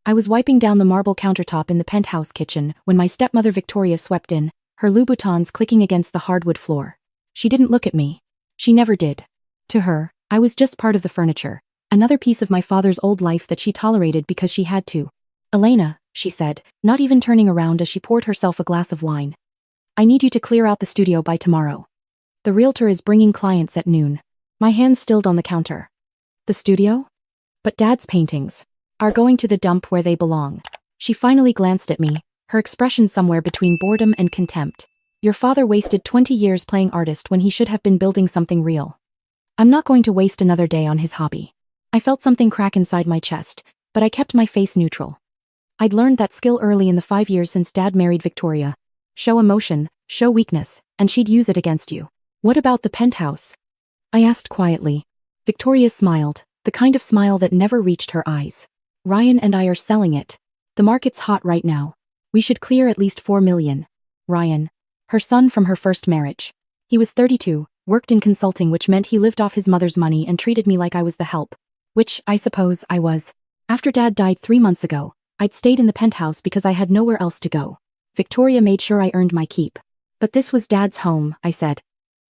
I was wiping down the marble countertop in the penthouse kitchen when my stepmother Victoria swept in, her Louboutins clicking against the hardwood floor. She didn't look at me. She never did. To her, I was just part of the furniture, another piece of my father's old life that she tolerated because she had to. Elena, she said, not even turning around as she poured herself a glass of wine. I need you to clear out the studio by tomorrow. The realtor is bringing clients at noon. My hands stilled on the counter. The studio? But Dad's paintings are going to the dump where they belong. She finally glanced at me, her expression somewhere between boredom and contempt. Your father wasted 20 years playing artist when he should have been building something real. I'm not going to waste another day on his hobby. I felt something crack inside my chest, but I kept my face neutral. I'd learned that skill early in the 5 years since Dad married Victoria. Show emotion, show weakness, and she'd use it against you. What about the penthouse? I asked quietly. Victoria smiled, the kind of smile that never reached her eyes. Ryan and I are selling it. The market's hot right now. We should clear at least 4 million. Ryan. Her son from her first marriage. He was 32, worked in consulting, which meant he lived off his mother's money and treated me like I was the help. Which, I suppose, I was. After Dad died 3 months ago, I'd stayed in the penthouse because I had nowhere else to go. Victoria made sure I earned my keep. But this was Dad's home, I said.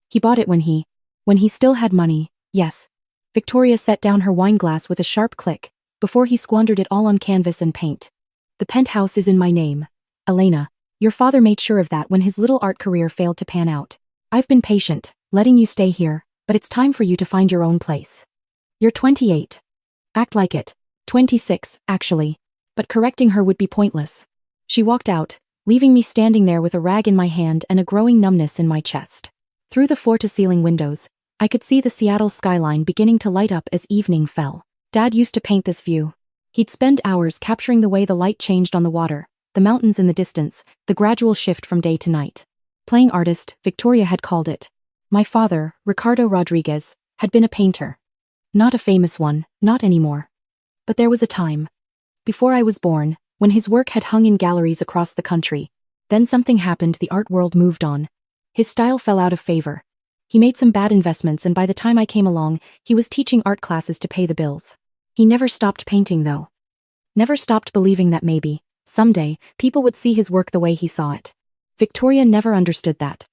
He bought it when he still had money, yes. Victoria set down her wine glass with a sharp click, before he squandered it all on canvas and paint. The penthouse is in my name. Elena, your father made sure of that when his little art career failed to pan out. I've been patient, letting you stay here, but it's time for you to find your own place. You're 28. Act like it. 26, actually. But correcting her would be pointless. She walked out, leaving me standing there with a rag in my hand and a growing numbness in my chest. Through the floor-to-ceiling windows, I could see the Seattle skyline beginning to light up as evening fell. Dad used to paint this view. He'd spend hours capturing the way the light changed on the water, the mountains in the distance, the gradual shift from day to night. Playing artist, Victoria had called it. My father, Ricardo Rodriguez, had been a painter. Not a famous one, not anymore. But there was a time, before I was born, when his work had hung in galleries across the country. Then something happened, the art world moved on. His style fell out of favor. He made some bad investments, and by the time I came along, he was teaching art classes to pay the bills. He never stopped painting though. Never stopped believing that maybe, someday, people would see his work the way he saw it. Victoria never understood that.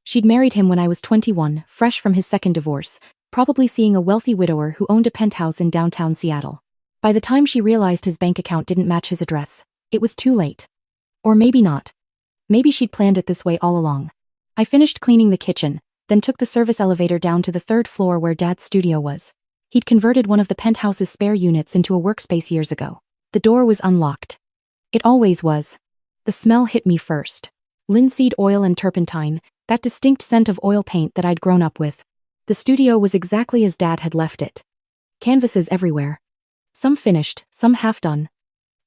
She'd married him when I was 21, fresh from his second divorce, probably seeing a wealthy widower who owned a penthouse in downtown Seattle. By the time she realized his bank account didn't match his address, it was too late. Or maybe not. Maybe she'd planned it this way all along. I finished cleaning the kitchen, then took the service elevator down to the 3rd floor where Dad's studio was. He'd converted one of the penthouse's spare units into a workspace years ago. The door was unlocked. It always was. The smell hit me first. Linseed oil and turpentine, that distinct scent of oil paint that I'd grown up with. The studio was exactly as Dad had left it. Canvases everywhere. Some finished, some half done.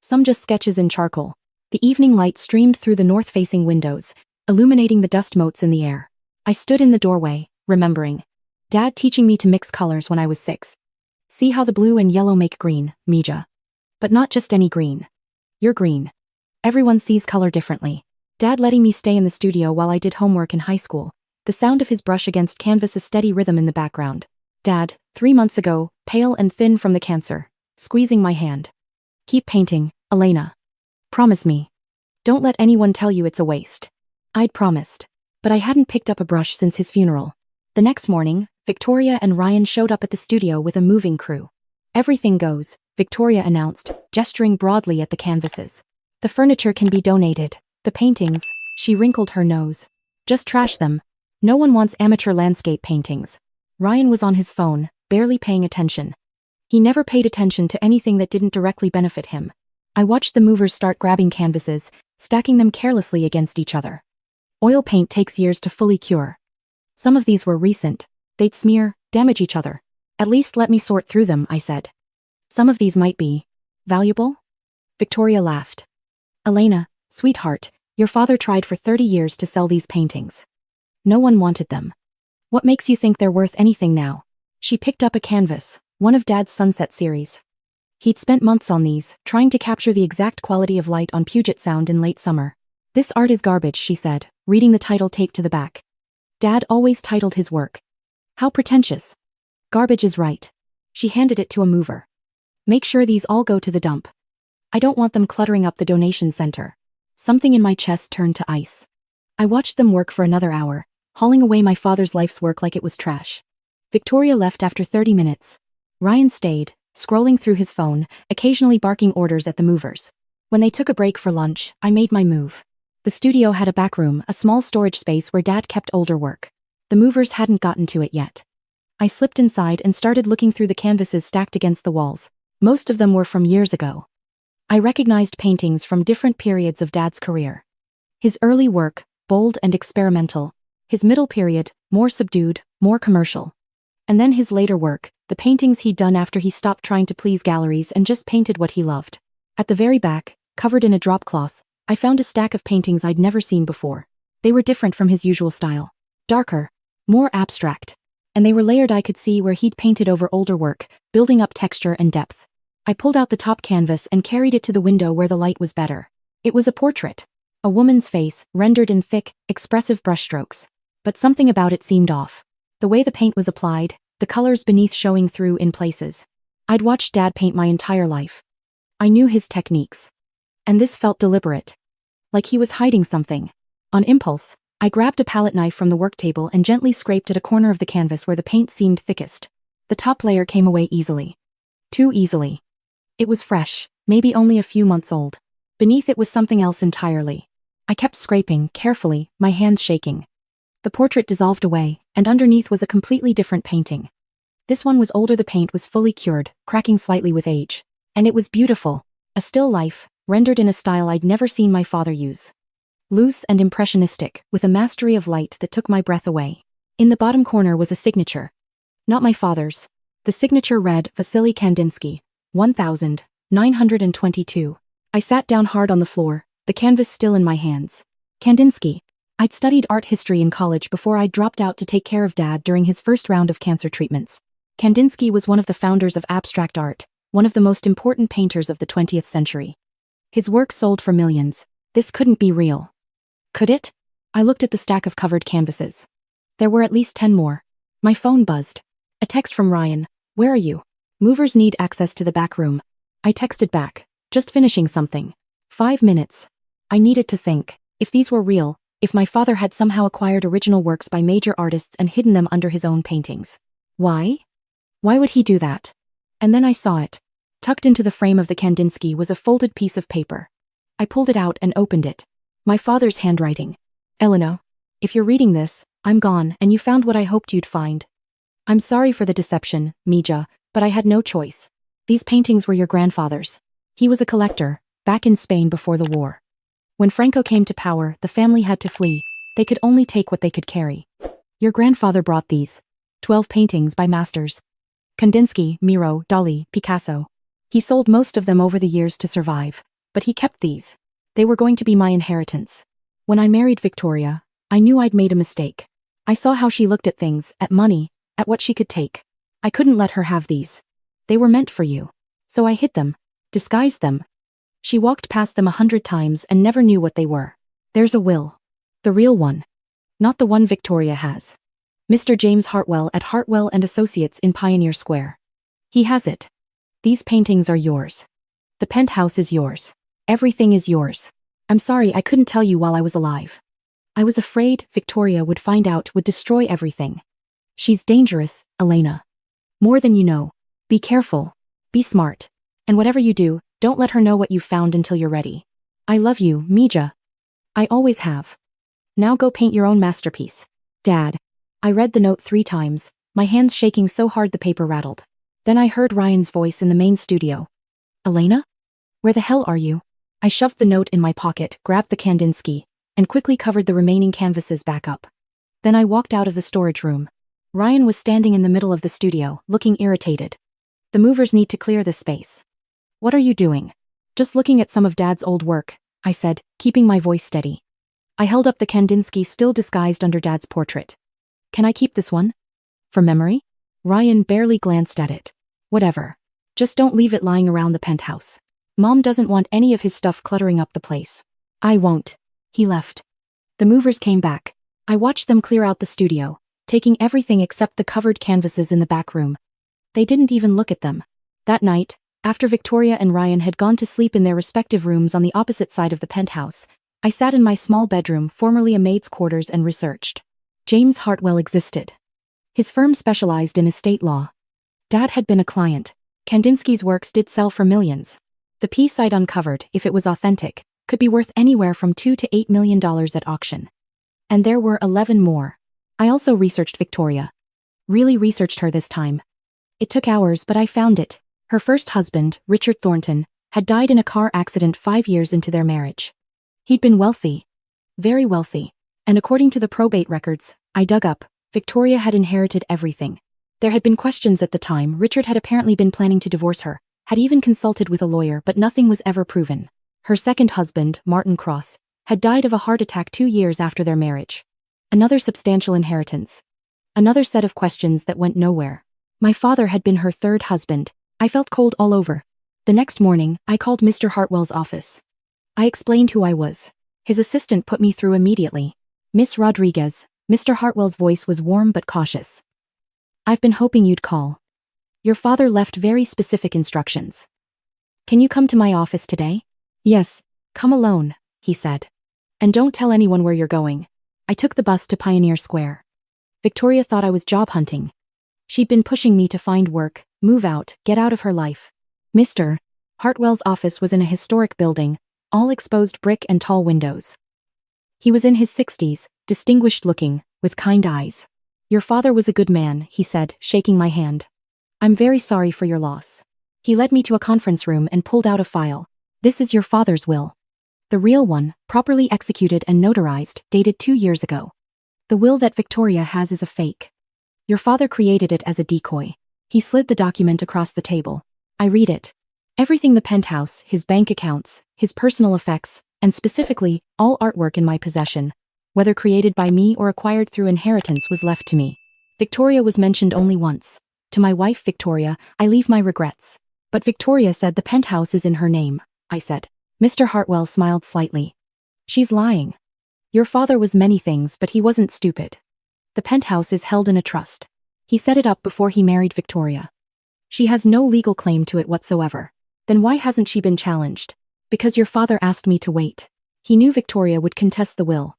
Some just sketches in charcoal. The evening light streamed through the north-facing windows, illuminating the dust motes in the air. I stood in the doorway, remembering. Dad teaching me to mix colors when I was 6. See how the blue and yellow make green, Mija. But not just any green. You're green. Everyone sees color differently. Dad letting me stay in the studio while I did homework in high school. The sound of his brush against canvas, a steady rhythm in the background. Dad, 3 months ago, pale and thin from the cancer, squeezing my hand. Keep painting, Elena. Promise me. Don't let anyone tell you it's a waste. I'd promised. But I hadn't picked up a brush since his funeral. The next morning, Victoria and Ryan showed up at the studio with a moving crew. Everything goes, Victoria announced, gesturing broadly at the canvases. The furniture can be donated. The paintings, she wrinkled her nose. Just trash them. No one wants amateur landscape paintings. Ryan was on his phone, barely paying attention. He never paid attention to anything that didn't directly benefit him. I watched the movers start grabbing canvases, stacking them carelessly against each other. Oil paint takes years to fully cure. Some of these were recent. They'd smear, damage each other. At least let me sort through them, I said. Some of these might be valuable? Victoria laughed. Elena, sweetheart, your father tried for 30 years to sell these paintings. No one wanted them. What makes you think they're worth anything now? She picked up a canvas, one of Dad's Sunset series. He'd spent months on these, trying to capture the exact quality of light on Puget Sound in late summer. This art is garbage, she said, reading the title taped to the back. Dad always titled his work. How pretentious. Garbage is right. She handed it to a mover. Make sure these all go to the dump. I don't want them cluttering up the donation center. Something in my chest turned to ice. I watched them work for another hour, hauling away my father's life's work like it was trash. Victoria left after 30 minutes. Ryan stayed, scrolling through his phone, occasionally barking orders at the movers. When they took a break for lunch, I made my move. The studio had a back room, a small storage space where Dad kept older work. The movers hadn't gotten to it yet. I slipped inside and started looking through the canvases stacked against the walls. Most of them were from years ago. I recognized paintings from different periods of Dad's career. His early work, bold and experimental. His middle period, more subdued, more commercial. And then his later work, the paintings he'd done after he stopped trying to please galleries and just painted what he loved. At the very back, covered in a drop cloth, I found a stack of paintings I'd never seen before. They were different from his usual style. Darker, more abstract. And they were layered. I could see where he'd painted over older work, building up texture and depth. I pulled out the top canvas and carried it to the window where the light was better. It was a portrait. A woman's face, rendered in thick, expressive brushstrokes. But something about it seemed off. The way the paint was applied, the colors beneath showing through in places. I'd watched Dad paint my entire life. I knew his techniques. And this felt deliberate. Like he was hiding something. On impulse, I grabbed a palette knife from the work table and gently scraped at a corner of the canvas where the paint seemed thickest. The top layer came away easily. Too easily. It was fresh, maybe only a few months old. Beneath it was something else entirely. I kept scraping, carefully, my hands shaking. The portrait dissolved away, and underneath was a completely different painting. This one was older. The paint was fully cured, cracking slightly with age. And it was beautiful. A still life, rendered in a style I'd never seen my father use. Loose and impressionistic, with a mastery of light that took my breath away. In the bottom corner was a signature. Not my father's. The signature read, Vasily Kandinsky, 1922. I sat down hard on the floor, the canvas still in my hands. Kandinsky. I'd studied art history in college before I dropped out to take care of Dad during his first round of cancer treatments. Kandinsky was one of the founders of abstract art, one of the most important painters of the 20th century. His work sold for millions. This couldn't be real. Could it? I looked at the stack of covered canvases. There were at least 10 more. My phone buzzed. A text from Ryan. Where are you? Movers need access to the back room. I texted back. Just finishing something. 5 minutes. I needed to think. If these were real, if my father had somehow acquired original works by major artists and hidden them under his own paintings. Why? Why would he do that? And then I saw it. Tucked into the frame of the Kandinsky was a folded piece of paper. I pulled it out and opened it. My father's handwriting. Eleanor, if you're reading this, I'm gone and you found what I hoped you'd find. I'm sorry for the deception, Mija, but I had no choice. These paintings were your grandfather's. He was a collector, back in Spain before the war. When Franco came to power, the family had to flee. They could only take what they could carry. Your grandfather brought these. 12 paintings by masters. Kandinsky, Miro, Dali, Picasso. He sold most of them over the years to survive, but he kept these. They were going to be my inheritance. When I married Victoria, I knew I'd made a mistake. I saw how she looked at things, at money, at what she could take. I couldn't let her have these. They were meant for you. So I hid them, disguised them. She walked past them 100 times and never knew what they were. There's a will. The real one. Not the one Victoria has. Mr. James Hartwell at Hartwell and Associates in Pioneer Square. He has it. These paintings are yours. The penthouse is yours. Everything is yours. I'm sorry I couldn't tell you while I was alive. I was afraid Victoria would find out, would destroy everything. She's dangerous, Elena. More than you know. Be careful. Be smart. And whatever you do, don't let her know what you've found until you're ready. I love you, Mija. I always have. Now go paint your own masterpiece. Dad. I read the note 3 times, my hands shaking so hard the paper rattled. Then I heard Ryan's voice in the main studio. Elena? Where the hell are you? I shoved the note in my pocket, grabbed the Kandinsky, and quickly covered the remaining canvases back up. Then I walked out of the storage room. Ryan was standing in the middle of the studio, looking irritated. The movers need to clear this space. What are you doing? Just looking at some of Dad's old work, I said, keeping my voice steady. I held up the Kandinsky still disguised under Dad's portrait. Can I keep this one? For memory? Ryan barely glanced at it. Whatever. Just don't leave it lying around the penthouse. Mom doesn't want any of his stuff cluttering up the place. I won't. He left. The movers came back. I watched them clear out the studio, taking everything except the covered canvases in the back room. They didn't even look at them. That night, After Victoria and Ryan had gone to sleep in their respective rooms on the opposite side of the penthouse, I sat in my small bedroom, formerly a maid's quarters, and researched. James Hartwell existed. His firm specialized in estate law. Dad had been a client. Kandinsky's works did sell for millions. The piece I'd uncovered, if it was authentic, could be worth anywhere from $2 to $8 million at auction. And there were 11 more. I also researched Victoria. Really researched her this time. It took hours, but I found it. Her first husband, Richard Thornton, had died in a car accident 5 years into their marriage. He'd been wealthy. Very wealthy. And according to the probate records I dug up, Victoria had inherited everything. There had been questions at the time. Richard had apparently been planning to divorce her, had even consulted with a lawyer, but nothing was ever proven. Her second husband, Martin Cross, had died of a heart attack 2 years after their marriage. Another substantial inheritance. Another set of questions that went nowhere. My father had been her third husband. I felt cold all over. The next morning, I called Mr. Hartwell's office. I explained who I was. His assistant put me through immediately. Miss Rodriguez. Mr. Hartwell's voice was warm but cautious. I've been hoping you'd call. Your father left very specific instructions. Can you come to my office today? Yes, come alone, he said. And don't tell anyone where you're going. I took the bus to Pioneer Square. Victoria thought I was job hunting. She'd been pushing me to find work, move out, get out of her life. Mr. Hartwell's office was in a historic building, all exposed brick and tall windows. He was in his 60s, distinguished looking, with kind eyes. Your father was a good man, he said, shaking my hand. I'm very sorry for your loss. He led me to a conference room and pulled out a file. This is your father's will. The real one, properly executed and notarized, dated 2 years ago. The will that Victoria has is a fake. Your father created it as a decoy. He slid the document across the table. I read it. Everything: the penthouse, his bank accounts, his personal effects, and specifically, all artwork in my possession, whether created by me or acquired through inheritance, was left to me. Victoria was mentioned only once. To my wife Victoria, I leave my regrets. But Victoria said the penthouse is in her name, I said. Mr. Hartwell smiled slightly. She's lying. Your father was many things, but he wasn't stupid. The penthouse is held in a trust. He set it up before he married Victoria. She has no legal claim to it whatsoever. Then why hasn't she been challenged? Because your father asked me to wait. He knew Victoria would contest the will.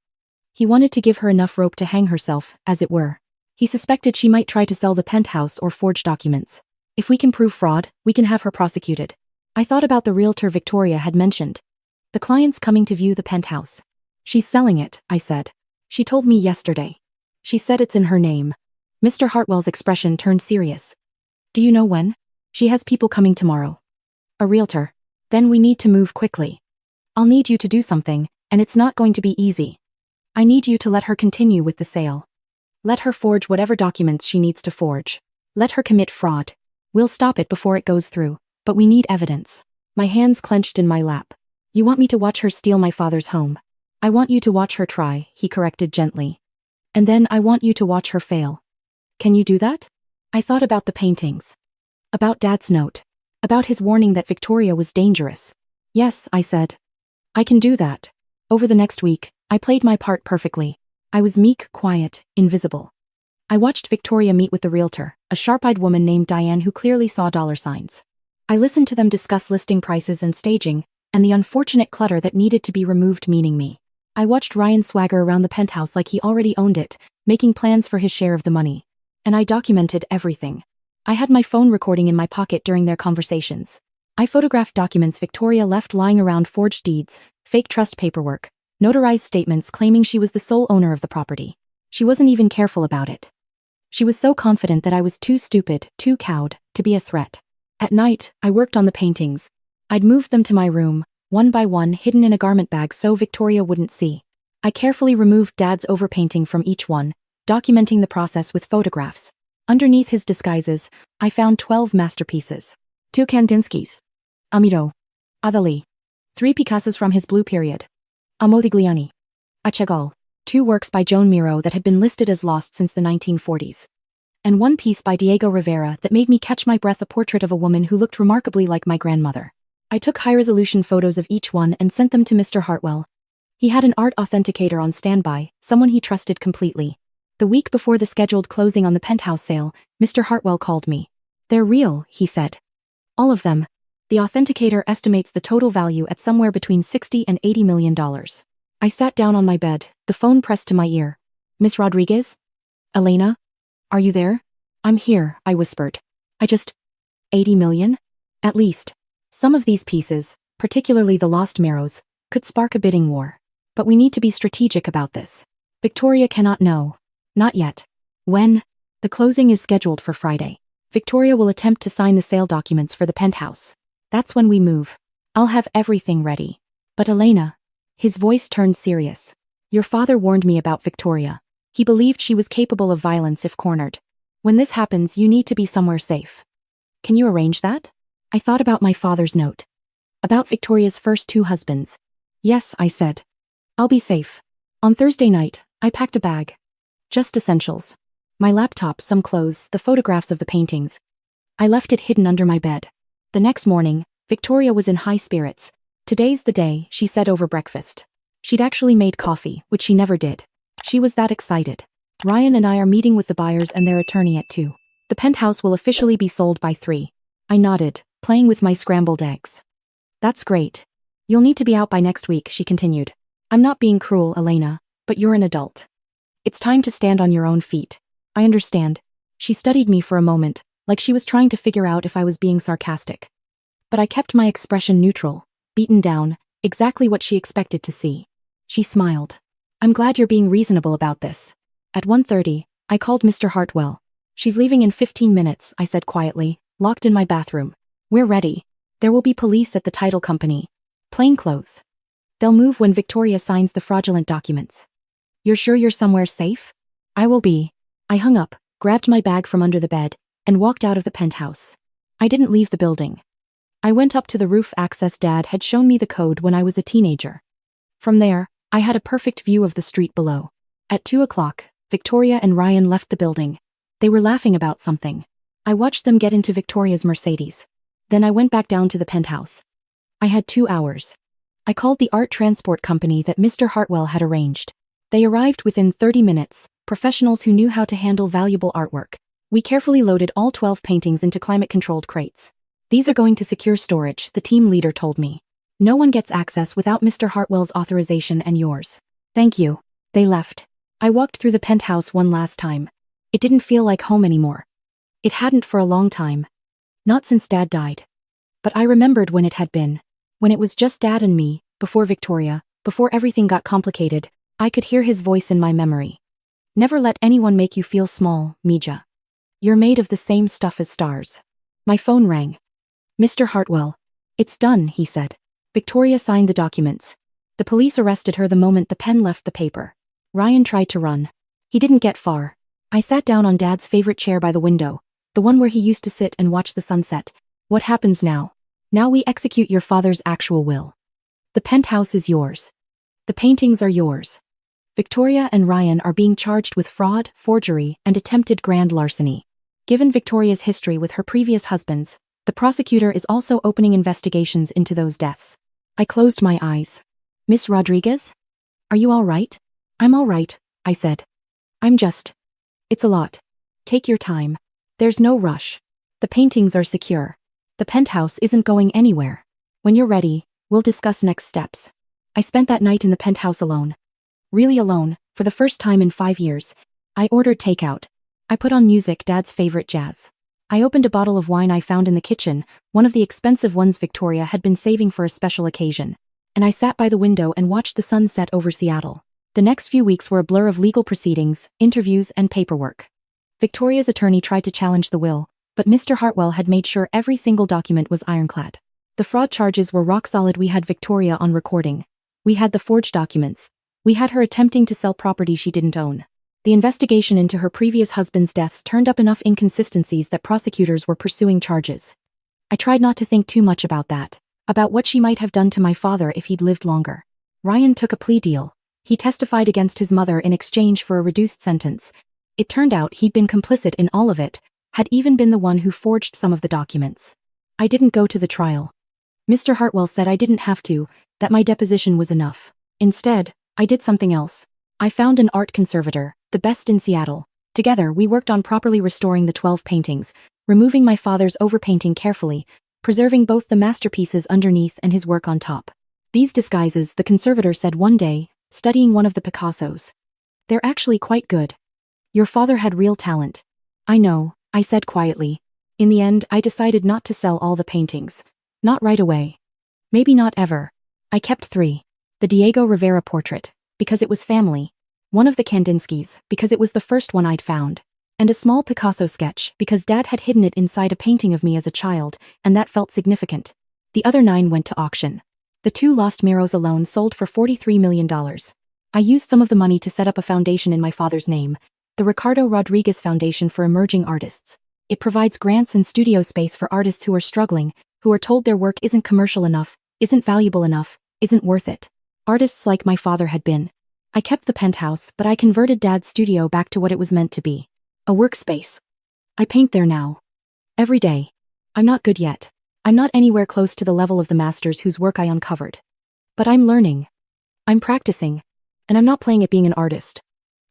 He wanted to give her enough rope to hang herself, as it were. He suspected she might try to sell the penthouse or forge documents. If we can prove fraud, we can have her prosecuted. I thought about the realtor Victoria had mentioned. The client's coming to view the penthouse. She's selling it, I said. She told me yesterday. She said it's in her name. Mr. Hartwell's expression turned serious. Do you know when? She has people coming tomorrow. A realtor. Then we need to move quickly. I'll need you to do something, and it's not going to be easy. I need you to let her continue with the sale. Let her forge whatever documents she needs to forge. Let her commit fraud. We'll stop it before it goes through, but we need evidence. My hands clenched in my lap. You want me to watch her steal my father's home? I want you to watch her try, he corrected gently. And then I want you to watch her fail. Can you do that? I thought about the paintings. About Dad's note. About his warning that Victoria was dangerous. Yes, I said. I can do that. Over the next week, I played my part perfectly. I was meek, quiet, invisible. I watched Victoria meet with the realtor, a sharp-eyed woman named Diane who clearly saw dollar signs. I listened to them discuss listing prices and staging, and the unfortunate clutter that needed to be removed, meaning me. I watched Ryan swagger around the penthouse like he already owned it, making plans for his share of the money. And I documented everything. I had my phone recording in my pocket during their conversations. I photographed documents Victoria left lying around: forged deeds, fake trust paperwork, notarized statements claiming she was the sole owner of the property. She wasn't even careful about it. She was so confident that I was too stupid, too cowed, to be a threat. At night, I worked on the paintings. I'd moved them to my room, one by one, hidden in a garment bag so Victoria wouldn't see. I carefully removed Dad's overpainting from each one, documenting the process with photographs. Underneath his disguises, I found 12 masterpieces. 2 Kandinskys. A Miro. A Dali. 3 Picassos from his Blue Period. A Modigliani. A Chagall. 2 works by Joan Miro that had been listed as lost since the 1940s. And 1 piece by Diego Rivera that made me catch my breath, a portrait of a woman who looked remarkably like my grandmother. I took high-resolution photos of each one and sent them to Mr. Hartwell. He had an art authenticator on standby, someone he trusted completely. The week before the scheduled closing on the penthouse sale, Mr. Hartwell called me. They're real, he said. All of them. The authenticator estimates the total value at somewhere between $60 and $80 million. I sat down on my bed, the phone pressed to my ear. Miss Rodriguez? Elena? Are you there? I'm here, I whispered. 80 million? At least. Some of these pieces, particularly the lost marrows, could spark a bidding war. But we need to be strategic about this. Victoria cannot know. Not yet. When? The closing is scheduled for Friday. Victoria will attempt to sign the sale documents for the penthouse. That's when we move. I'll have everything ready. But Elena. His voice turned serious. Your father warned me about Victoria. He believed she was capable of violence if cornered. When this happens, you need to be somewhere safe. Can you arrange that? I thought about my father's note. About Victoria's first 2 husbands. Yes, I said. I'll be safe. On Thursday night, I packed a bag. Just essentials. My laptop, some clothes, the photographs of the paintings. I left it hidden under my bed. The next morning, Victoria was in high spirits. Today's the day, she said over breakfast. She'd actually made coffee, which she never did. She was that excited. Ryan and I are meeting with the buyers and their attorney at 2. The penthouse will officially be sold by 3. I nodded, playing with my scrambled eggs. That's great. You'll need to be out by next week, she continued. I'm not being cruel, Elena, but you're an adult. It's time to stand on your own feet. I understand. She studied me for a moment, like she was trying to figure out if I was being sarcastic. But I kept my expression neutral, beaten down, exactly what she expected to see. She smiled. I'm glad you're being reasonable about this. At 1:30, I called Mr. Hartwell. She's leaving in 15 minutes, I said quietly, locked in my bathroom. We're ready. There will be police at the title company. Plainclothes. They'll move when Victoria signs the fraudulent documents. You're sure you're somewhere safe? I will be. I hung up, grabbed my bag from under the bed, and walked out of the penthouse. I didn't leave the building. I went up to the roof access Dad had shown me the code when I was a teenager. From there, I had a perfect view of the street below. At 2 o'clock, Victoria and Ryan left the building. They were laughing about something. I watched them get into Victoria's Mercedes. Then I went back down to the penthouse. I had 2 hours. I called the art transport company that Mr. Hartwell had arranged. They arrived within 30 minutes, professionals who knew how to handle valuable artwork. We carefully loaded all 12 paintings into climate-controlled crates. These are going to secure storage, the team leader told me. No one gets access without Mr. Hartwell's authorization and yours. Thank you. They left. I walked through the penthouse one last time. It didn't feel like home anymore. It hadn't for a long time. Not since Dad died. But I remembered when it had been. When it was just Dad and me, before Victoria, before everything got complicated, I could hear his voice in my memory. Never let anyone make you feel small, Mija. You're made of the same stuff as stars. My phone rang. Mr. Hartwell. It's done, he said. Victoria signed the documents. The police arrested her the moment the pen left the paper. Ryan tried to run. He didn't get far. I sat down on Dad's favorite chair by the window, the one where he used to sit and watch the sunset. What happens now? Now we execute your father's actual will. The penthouse is yours. The paintings are yours. Victoria and Ryan are being charged with fraud, forgery, and attempted grand larceny. Given Victoria's history with her previous husbands, the prosecutor is also opening investigations into those deaths. I closed my eyes. Miss Rodriguez? Are you all right? I'm all right, I said. It's a lot. Take your time. There's no rush. The paintings are secure. The penthouse isn't going anywhere. When you're ready, we'll discuss next steps. I spent that night in the penthouse alone. Really alone, for the first time in 5 years. I ordered takeout. I put on music, Dad's favorite jazz. I opened a bottle of wine I found in the kitchen, one of the expensive ones Victoria had been saving for a special occasion. And I sat by the window and watched the sun set over Seattle. The next few weeks were a blur of legal proceedings, interviews, and paperwork. Victoria's attorney tried to challenge the will, but Mr. Hartwell had made sure every single document was ironclad. The fraud charges were rock solid. We had Victoria on recording. We had the forged documents. We had her attempting to sell property she didn't own. The investigation into her previous husband's deaths turned up enough inconsistencies that prosecutors were pursuing charges. I tried not to think too much about that, about what she might have done to my father if he'd lived longer. Ryan took a plea deal. He testified against his mother in exchange for a reduced sentence. It turned out he'd been complicit in all of it, had even been the one who forged some of the documents. I didn't go to the trial. Mr. Hartwell said I didn't have to, that my deposition was enough. Instead, I did something else. I found an art conservator, the best in Seattle. Together, we worked on properly restoring the 12 paintings, removing my father's overpainting carefully, preserving both the masterpieces underneath and his work on top. These disguises, the conservator said one day, studying one of the Picassos. They're actually quite good. Your father had real talent. I know, I said quietly. In the end, I decided not to sell all the paintings. Not right away. Maybe not ever. I kept 3. The Diego Rivera portrait, because it was family. One of the Kandinskys, because it was the first one I'd found. And a small Picasso sketch, because Dad had hidden it inside a painting of me as a child, and that felt significant. The other 9 went to auction. The 2 Lost Miros alone sold for $43 million. I used some of the money to set up a foundation in my father's name, the Ricardo Rodriguez Foundation for Emerging Artists. It provides grants and studio space for artists who are struggling, who are told their work isn't commercial enough, isn't valuable enough, isn't worth it. Artists like my father had been. I kept the penthouse, but I converted Dad's studio back to what it was meant to be. A workspace. I paint there now. Every day. I'm not good yet. I'm not anywhere close to the level of the masters whose work I uncovered. But I'm learning. I'm practicing. And I'm not playing at being an artist.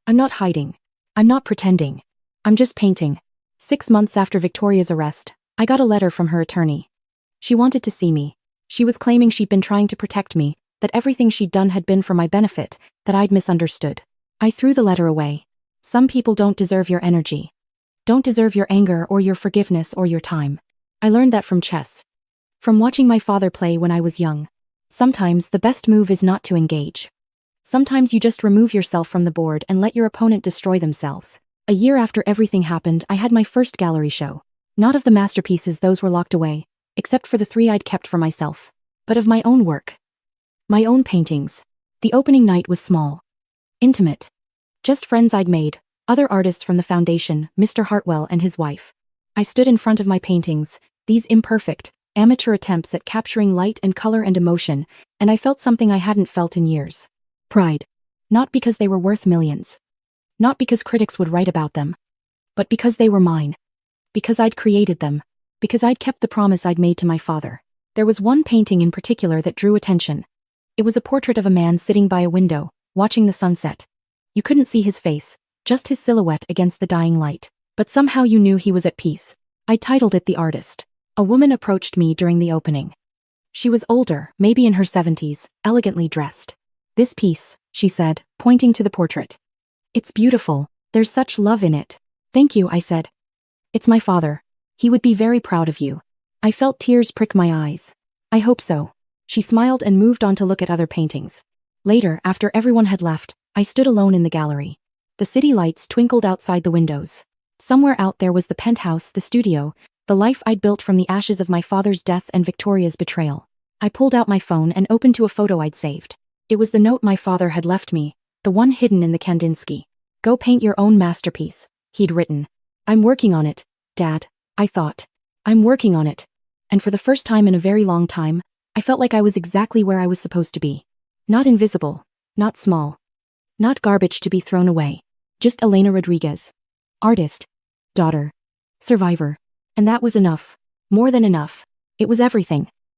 I'm not hiding. I'm not pretending. I'm just painting. 6 months after Victoria's arrest, I got a letter from her attorney. She wanted to see me. She was claiming she'd been trying to protect me, that everything she'd done had been for my benefit, that I'd misunderstood. I threw the letter away. Some people don't deserve your energy. Don't deserve your anger or your forgiveness or your time. I learned that from chess. From watching my father play when I was young. Sometimes the best move is not to engage. Sometimes you just remove yourself from the board and let your opponent destroy themselves. A year after everything happened, I had my first gallery show. Not of the masterpieces, those were locked away, except for the 3 I'd kept for myself. But of my own work. My own paintings. The opening night was small. Intimate. Just friends I'd made, other artists from the foundation, Mr. Hartwell and his wife. I stood in front of my paintings, these imperfect, amateur attempts at capturing light and color and emotion, and I felt something I hadn't felt in years. Pride. Not because they were worth millions. Not because critics would write about them. But because they were mine. Because I'd created them. Because I'd kept the promise I'd made to my father. There was one painting in particular that drew attention. It was a portrait of a man sitting by a window, watching the sunset. You couldn't see his face, just his silhouette against the dying light. But somehow you knew he was at peace. I titled it The Artist. A woman approached me during the opening. She was older, maybe in her 70s, elegantly dressed. This piece, she said, pointing to the portrait. It's beautiful. There's such love in it. Thank you, I said. It's my father. He would be very proud of you. I felt tears prick my eyes. I hope so. She smiled and moved on to look at other paintings. Later, after everyone had left, I stood alone in the gallery. The city lights twinkled outside the windows. Somewhere out there was the penthouse, the studio, the life I'd built from the ashes of my father's death and Victoria's betrayal. I pulled out my phone and opened to a photo I'd saved. It was the note my father had left me, the one hidden in the Kandinsky. Go paint your own masterpiece, he'd written. I'm working on it, Dad, I thought. I'm working on it. And for the first time in a very long time, I felt like I was exactly where I was supposed to be. Not invisible, not small. Not garbage to be thrown away. Just Elena Rodriguez. Artist. Daughter. Survivor. And that was enough. More than enough. It was everything.